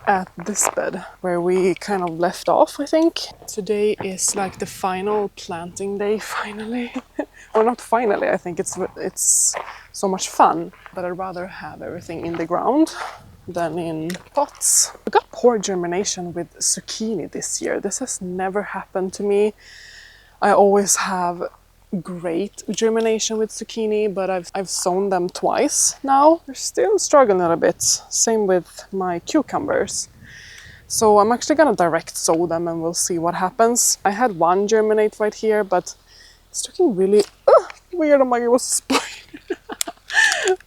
at this bed where we kind of left off, I think. Today is like the final planting day, finally. Well, not finally, I think it's so much fun, but I'd rather have everything in the ground than in pots. I got poor germination with zucchini this year. This has never happened to me. I always have great germination with zucchini, but I've sown them twice now. They're still struggling a bit. Same with my cucumbers. So I'm actually gonna direct sow them and we'll see what happens. I had one germinate right here, but it's looking really weird. Oh my god, it was a spider.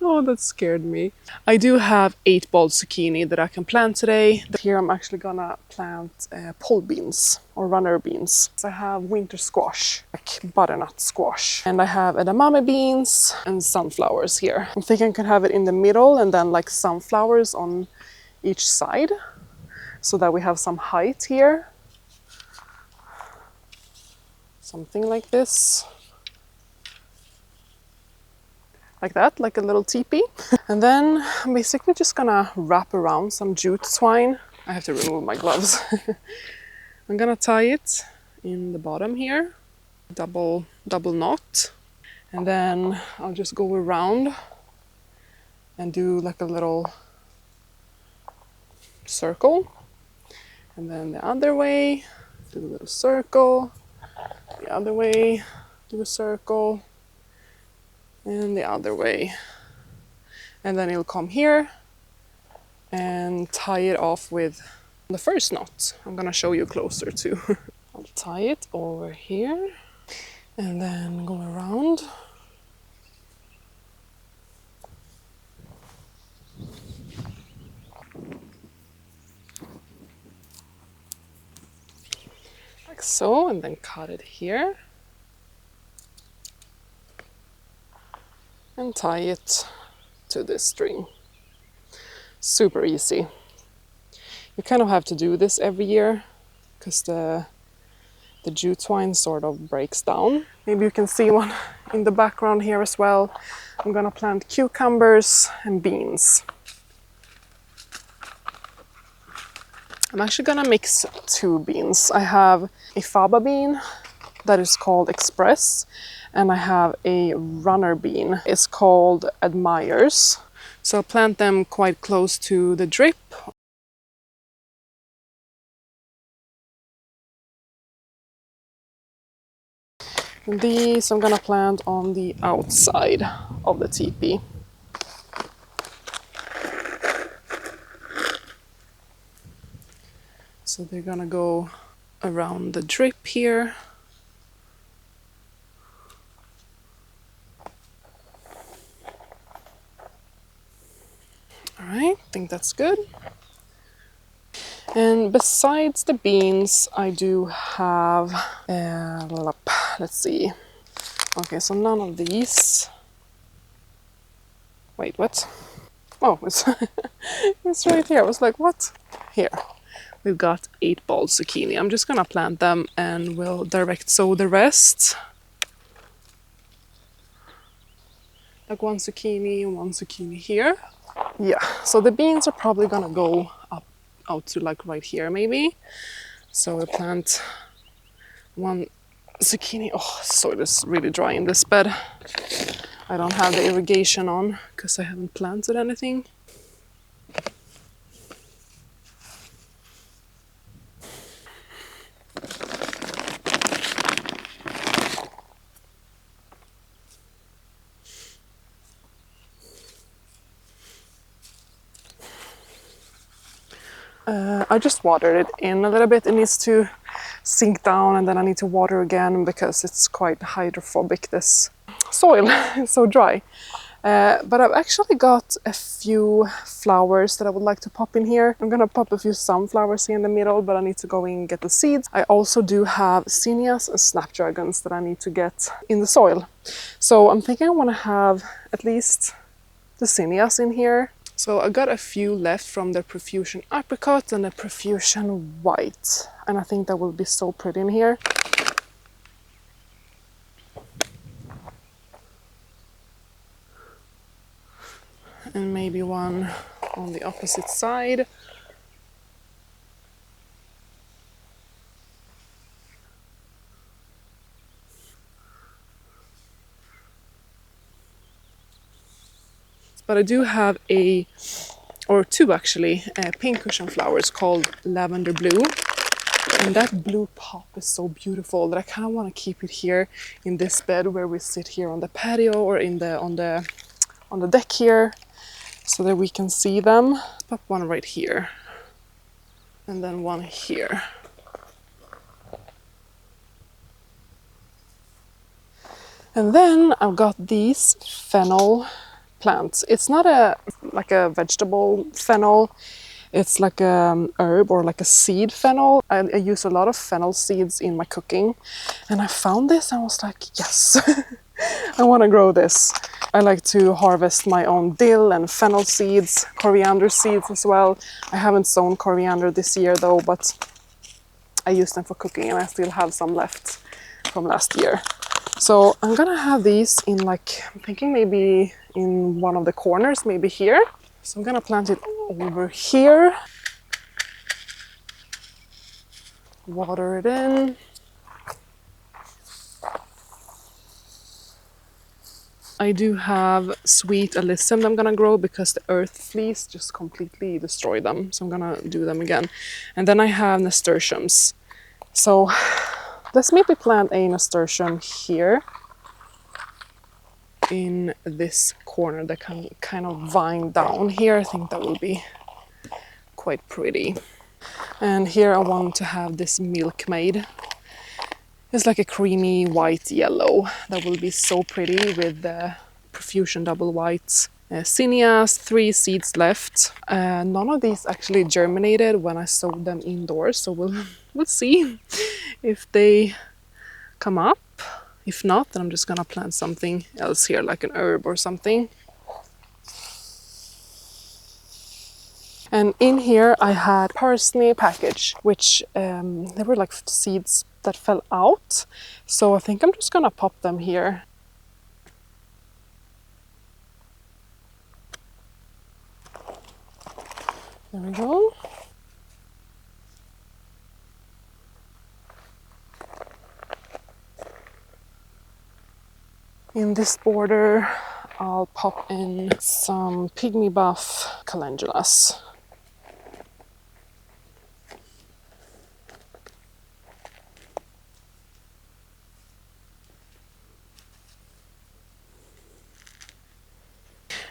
Oh, that scared me. I do have 8-ball zucchini that I can plant today. Here I'm actually gonna plant pole beans or runner beans. So I have winter squash, like butternut squash. And I have edamame beans and sunflowers here. I'm thinking I could have it in the middle and then like sunflowers on each side so that we have some height here. Something like this. Like that, like a little teepee. And then I'm basically just gonna wrap around some jute twine. I have to remove my gloves. I'm gonna tie it in the bottom here, double knot. And then I'll just go around and do like a little circle. And then the other way, do a little circle. The other way, do a circle. And the other way. And then it'll come here and tie it off with the first knot. I'm gonna show you closer too. I'll tie it over here and then go around. Like so, and then cut it here. And tie it to this string. Super easy. You kind of have to do this every year because the jute twine sort of breaks down. Maybe you can see one in the background here as well. I'm gonna plant cucumbers and beans. I'm actually gonna mix 2 beans. I have a faba bean that is called Express, and I have a runner bean. It's called Admires. So I'll plant them quite close to the drip. And these I'm gonna plant on the outside of the teepee. So they're gonna go around the drip here. All right, I think that's good. And besides the beans, I do have, let's see. Okay, so none of these. Wait, what? Oh, it's right here. I was like, what? Here. We've got 8-ball zucchini. I'm just gonna plant them and we'll direct sow the rest. Like 1 zucchini and 1 zucchini here. Yeah, so the beans are probably gonna go up out to like right here maybe. So we'll plant 1 zucchini. Oh, soil is really dry in this bed. I don't have the irrigation on because I haven't planted anything. I just watered it in a little bit. It needs to sink down and then I need to water again because it's quite hydrophobic, this soil. It's so dry. But I've actually got a few flowers that I would like to pop in here. I'm gonna pop a few sunflowers here in the middle, but I need to go in and get the seeds. I also do have zinnias and snapdragons that I need to get in the soil. So I'm thinking I want to have at least the zinnias in here. So I got a few left from the Profusion Apricot and the Profusion White. And I think that will be so pretty in here. And maybe one on the opposite side. But I do have or two actually, pink cushion flowers called lavender blue. And that blue pop is so beautiful that I kind of want to keep it here in this bed where we sit here on the patio or on the deck here, so that we can see them. Pop one right here, and then one here. And then I've got these fennel plants. It's not like a vegetable fennel. It's like a herb or like a seed fennel. I use a lot of fennel seeds in my cooking, and I found this and I was like, yes, I want to grow this. I like to harvest my own dill and fennel seeds, coriander seeds as well. I haven't sown coriander this year though, but I use them for cooking and I still have some left from last year. So I'm gonna have these in like, I'm thinking maybe in one of the corners, maybe here. So I'm gonna plant it over here. Water it in. I do have sweet alyssum I'm gonna grow because the earth fleas just completely destroy them. So I'm gonna do them again. And then I have nasturtiums. So let's maybe plant a nasturtium here in this corner that can kind of vine down here. I think that will be quite pretty. And here I want to have this milkmaid. It's like a creamy white yellow that will be so pretty with the profusion double whites. Zinnias, 3 seeds left. None of these actually germinated when I sowed them indoors, so we'll see if they come up. If not, then I'm just gonna plant something else here, like an herb or something. And in here I had parsley package, which they were like seeds that fell out. So I think I'm just gonna pop them here. There we go. In this border, I'll pop in some pygmy buff calendulas.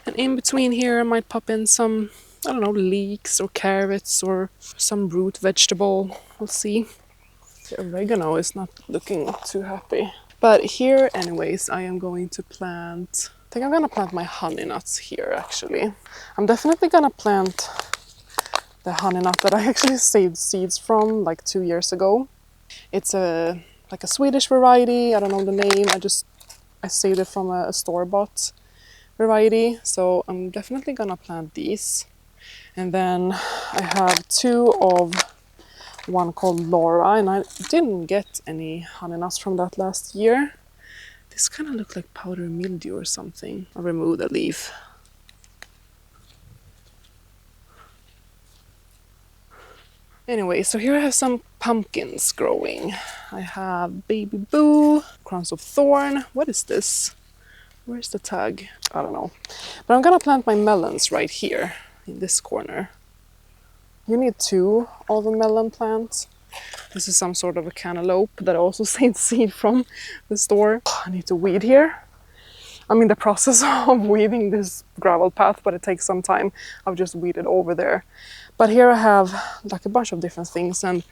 And in between here, I might pop in some, I don't know, leeks or carrots or some root vegetable. We'll see. The oregano is not looking too happy. But here, anyways, I am going to plant, I think I'm gonna plant my honey nuts here, actually. I'm definitely gonna plant the honey nut that I actually saved seeds from like 2 years ago. It's like a Swedish variety, I don't know the name, I saved it from a store-bought variety, so I'm definitely gonna plant these. And then I have 2 of one called Laura, and I didn't get any honey nuts from that last year. This kind of looked like powder mildew or something. I'll remove the leaf. Anyway, so here I have some pumpkins growing. I have Baby Boo, Crowns of Thorn. What is this? Where's the tag? I don't know. But I'm gonna plant my melons right here in this corner. You need 2 of a melon plant. This is some sort of a cantaloupe that I also saved seed from the store. I need to weed here. I'm in the process of weeding this gravel path, but it takes some time. I've just weeded over there. But here I have like a bunch of different things, and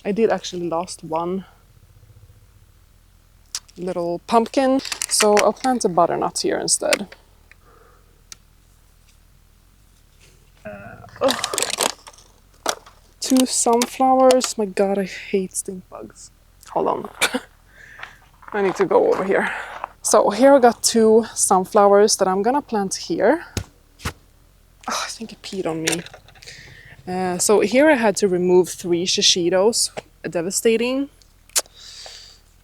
I did actually lost one little pumpkin, so I'll plant a butternut here instead. Oh. 2 sunflowers. My god, I hate stink bugs. Hold on. I need to go over here. So here I got 2 sunflowers that I'm gonna plant here. Oh, I think it peed on me. So here I had to remove 3 shishitos, devastating.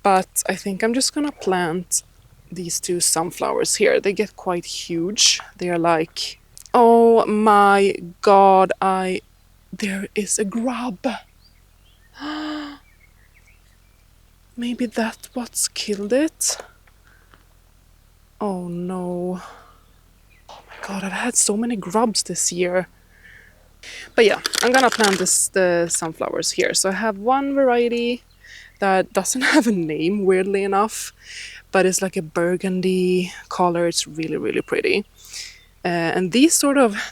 But I think I'm just gonna plant these 2 sunflowers here. They get quite huge. They are like, oh my god, there is a grub. Maybe that's what's killed it. Oh no. Oh my God, I've had so many grubs this year. But yeah, I'm gonna plant the sunflowers here. So I have one variety that doesn't have a name, weirdly enough, but it's like a burgundy color. It's really, really pretty. And these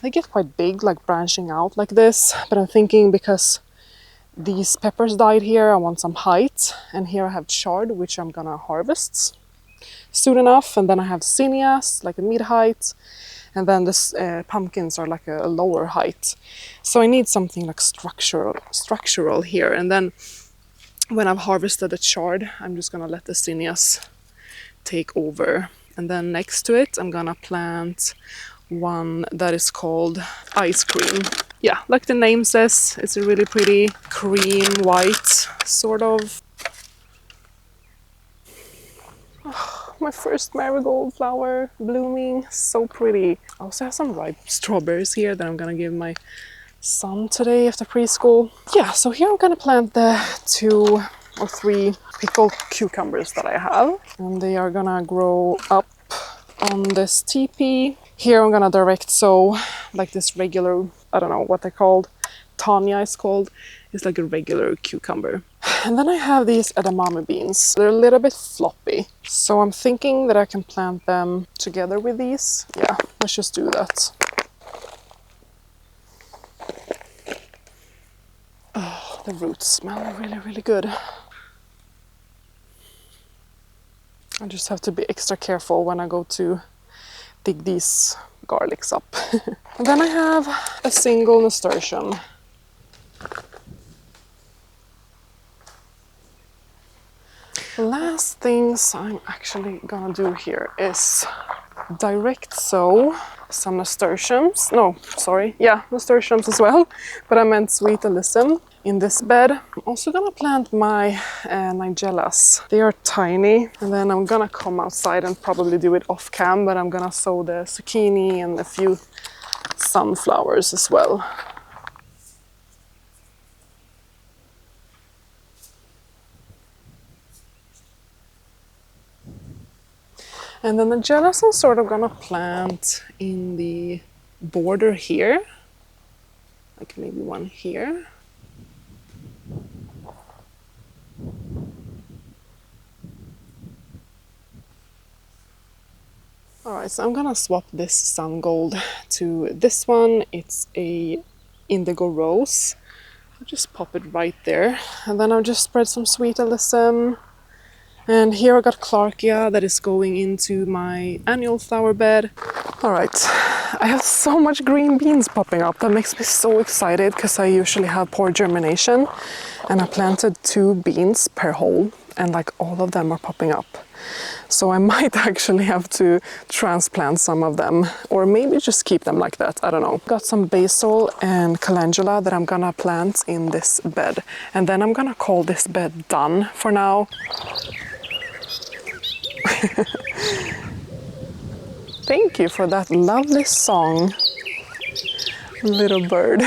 they get quite big, like branching out like this. But I'm thinking because these peppers died here, I want some height. And here I have chard, which I'm gonna harvest soon enough. And then I have zinnias, like a mid height. And then this pumpkins are like a lower height. So I need something like structural here. And then when I've harvested the chard, I'm just gonna let the zinnias take over. And then next to it, I'm gonna plant one that is called ice cream. Yeah, like the name says, it's a really pretty cream white, sort of. Oh, my first marigold flower blooming, so pretty. I also have some ripe strawberries here that I'm gonna give my son today after preschool. Yeah, so here I'm gonna plant the 2 or 3 pickled cucumbers that I have, and they are gonna grow up on this teepee. Here I'm gonna direct sow like this regular, I don't know what they're called, Tanya is called. It's like a regular cucumber. And then I have these edamame beans. They're a little bit floppy, so I'm thinking that I can plant them together with these. Yeah, let's just do that. Oh, the roots smell really, really good. I just have to be extra careful when I go to dig these garlics up. And then I have a single nasturtium. Last things I'm actually gonna do here is direct sow some nasturtiums. No, sorry, yeah, nasturtiums as well, but I meant sweet alyssum in this bed. I'm also gonna plant my nigellas. They are tiny, and then I'm gonna come outside and probably do it off cam, but I'm gonna sow the zucchini and a few sunflowers as well. And then the nigellas I'm sort of gonna plant in the border here, like maybe one here. Alright, so I'm gonna swap this sun gold to this one. It's a indigo rose. I'll just pop it right there. And then I'll just spread some sweet alyssum. And here I got Clarkia that is going into my annual flower bed. Alright, I have so much green beans popping up. That makes me so excited because I usually have poor germination. And I planted 2 beans per hole, and like all of them are popping up. So I might actually have to transplant some of them, or maybe just keep them like that, I don't know. Got some basil and calendula that I'm gonna plant in this bed. And then I'm gonna call this bed done for now. Thank you for that lovely song, little bird.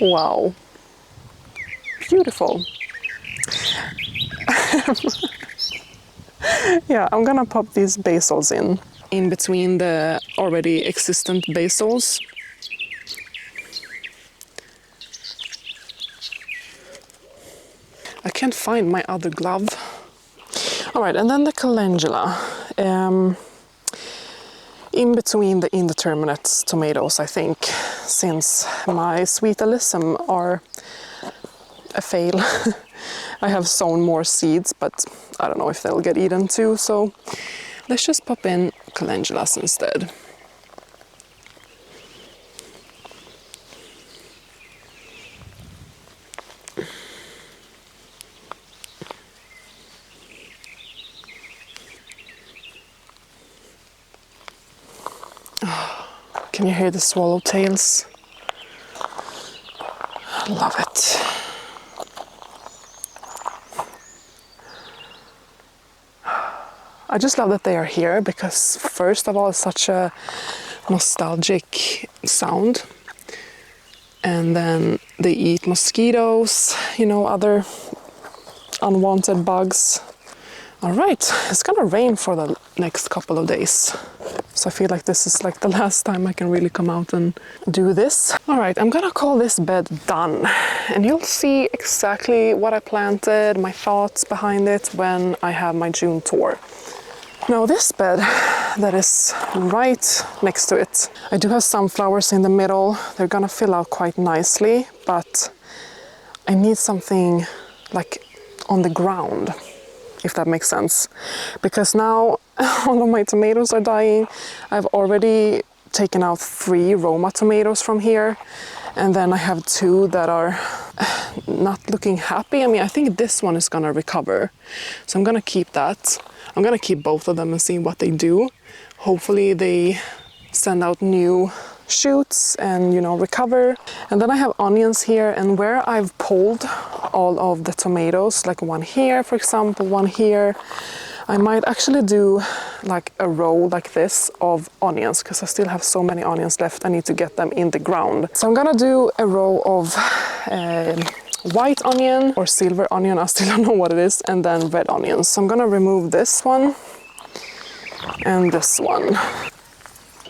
Wow. Beautiful. Yeah, I'm gonna pop these basils in between the already existent basils. I can't find my other glove. All right, and then the calendula. In between the indeterminate tomatoes, I think, since my sweet alyssum are a fail. I have sown more seeds, but I don't know if they'll get eaten too, so let's just pop in calendulas instead. Can you hear the swallowtails? I love it. I just love that they are here because first of all, it's such a nostalgic sound. And then they eat mosquitoes, you know, other unwanted bugs. All right, it's gonna rain for the next couple of days. So I feel like this is like the last time I can really come out and do this. All right, I'm gonna call this bed done. And you'll see exactly what I planted, my thoughts behind it when I have my June tour. Now this bed that is right next to it, I do have sunflowers in the middle. They're gonna fill out quite nicely, but I need something like on the ground, if that makes sense. Because now all of my tomatoes are dying. I've already taken out 3 Roma tomatoes from here. And then I have 2 that are not looking happy. I mean, I think this one is gonna recover. So I'm gonna keep that. I'm gonna keep both of them and see what they do. Hopefully they send out new shoots and, you know, recover. And then I have onions here, and where I've pulled all of the tomatoes, like one here, for example, one here, I might actually do like a row like this of onions, because I still have so many onions left. I need to get them in the ground. So I'm gonna do a row of white onion or silver onion, I still don't know what it is, and then red onions. So I'm gonna remove this one and this one.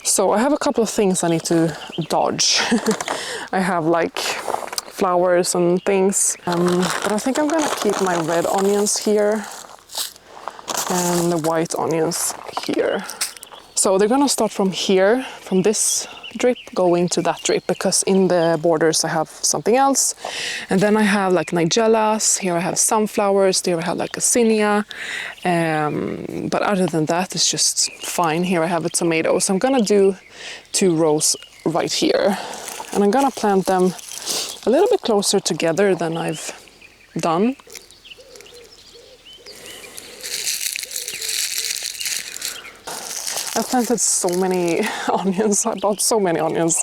So I have a couple of things I need to dodge. I have like flowers and things, but I think I'm gonna keep my red onions here and the white onions here. So they're gonna start from here, from this drip going to that drip, because in the borders I have something else. And then I have like nigellas, here I have sunflowers, there I have like a zinnia. But other than that, it's just fine. Here I have a tomato. So I'm gonna do 2 rows right here. And I'm gonna plant them a little bit closer together than I've done. I planted so many onions. I bought so many onions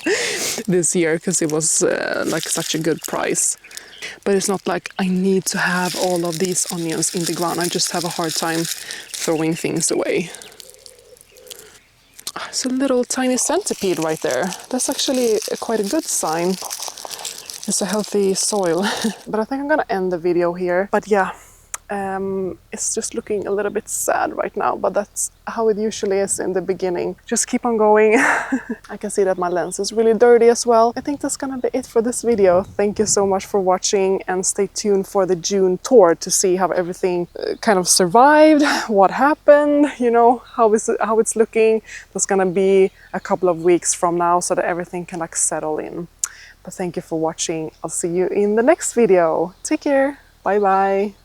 this year because it was like such a good price. But it's not like I need to have all of these onions in the ground. I just have a hard time throwing things away. It's a little tiny centipede right there. That's actually quite a good sign. It's a healthy soil. But I think I'm gonna end the video here. But yeah. It's just looking a little bit sad right now, but that's how it usually is in the beginning. Just keep on going. I can see that my lens is really dirty as well. I think that's gonna be it for this video. Thank you so much for watching, and stay tuned for the June tour to see how everything kind of survived, what happened, you know, how it's looking. That's gonna be a couple of weeks from now so that everything can like settle in. But thank you for watching. I'll see you in the next video. Take care. Bye bye.